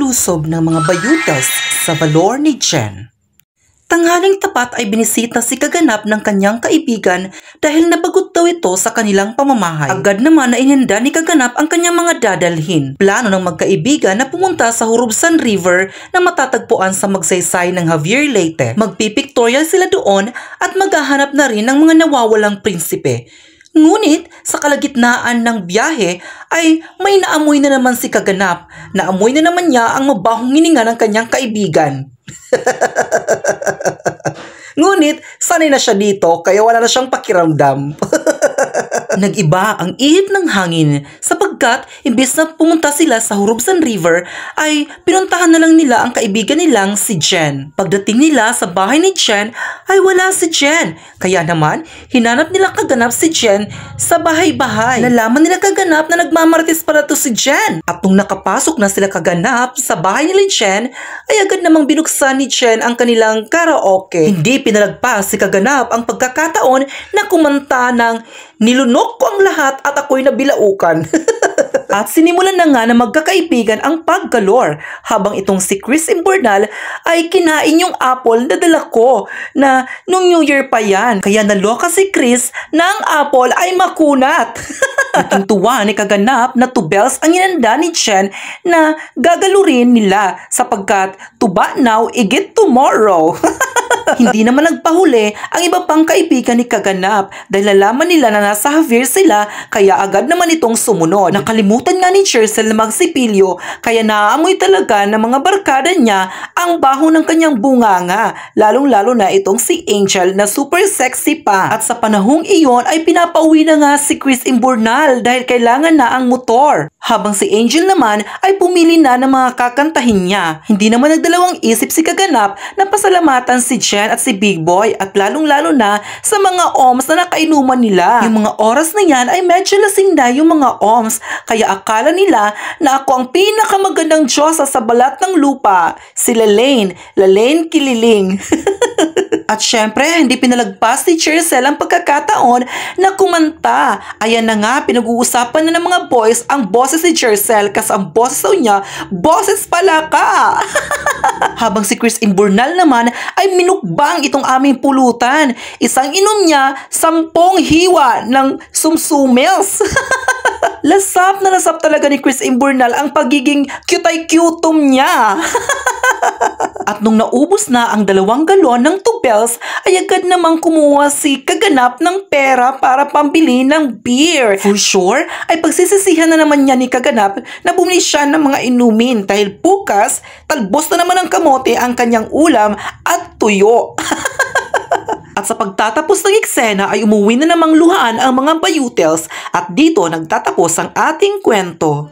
Palusob ng mga bayutas sa valor ni Jen. Tanghaling tapat ay binisita si Kaganap ng kanyang kaibigan dahil nabagot daw ito sa kanilang pamamahay. Agad naman na inihanda ni Kaganap ang kanyang mga dadalhin. Plano ng magkaibigan na pumunta sa Hurubsan River na matatagpuan sa magsaysay ng Javier Leyte. Magpipictorial sila doon at maghahanap na rin ng mga nawawalang prinsipe. Ngunit sa kalagitnaan ng biyahe ay may naamoy na naman si Kaganap. Naamoy na naman niya ang mabahong hininga ng kanyang kaibigan. Ngunit sanay na siya dito kaya wala na siyang pakiramdam. Nag-iba ang ihip ng hangin sapagkat imbes na pumunta sila sa Hurubsan River ay pinuntahan na lang nila ang kaibigan nilang si Jen. Pagdating nila sa bahay ni Jen ay wala si Jen. Kaya naman hinanap nila Kaganap si Jen sa bahay-bahay. Nalaman nila Kaganap na nagmamartis pala to si Jen. At nung nakapasok na sila Kaganap sa bahay nila Jen ay agad namang binuksan ni Jen ang kanilang karaoke. Hindi pinalagpas si Kaganap ang pagkakataon na kumanta ng "Nilunok ko ang lahat at ako'y nabilaukan." At sinimulan na nga na magkakaibigan ang paggalor habang itong si Chris Imburnal ay kinain yung apple na dala ko na nung New Year pa yan. Kaya naloka si Chris na ang apple ay makunat. Naging tuwa ni Kaganap na tubels ang inanda ni Jen na gagalurin nila sapagkat tuba now, igit tomorrow. Hindi naman nagpahuli ang iba pang kaibigan ni Kaganap dahil nalaman nila na nasa Javier sila kaya agad naman itong sumunod. Nakalimutan nga ni Chercel na magsipilyo kaya naaamoy talaga ng mga barkada niya ang baho ng kanyang bunganga, lalong-lalo na itong si Angel na super sexy pa. At sa panahong iyon ay pinapauwi na nga si Chris Imburnal dahil kailangan na ang motor. Habang si Angel naman ay pumili na ng mga kakantahin niya. Hindi naman nagdalawang isip si Kaganap na pasalamatan si Jen at si Big Boy at lalong-lalo na sa mga OMS na nakainuman nila. Yung mga oras na yan ay medyo lasing na yung mga OMS kaya akala nila na ako ang pinakamagandang Diyosa sa balat ng lupa. Si Lalaine Kililing. At syempre, hindi pinalagpas ni Chercel ang pagkakataon na kumanta. Ayan na nga, pinag-uusapan na ng mga boys ang boses ni Chercel kasi ang boses daw niya, boses pala ka! Habang si Chris Imburnal naman ay minukbang itong aming pulutan. Isang inom niya, 10 hiwa ng sumsumils. Lasap na lasap talaga ni Chris Imburnal ang pagiging cute-ay-cutum niya. At nung naubos na ang 2 galon ng tubels, ay agad namang kumuha si Kaganap ng pera para pambili ng beer. For sure, ay pagsisisihan na naman niya ni Kaganap na bumili siya ng mga inumin dahil bukas, talbos na naman ng kamote ang kanyang ulam at tuyo. At sa pagtatapos ng eksena ay umuwi na namang luhaan ang mga bayutels at dito nagtatapos ang ating kwento.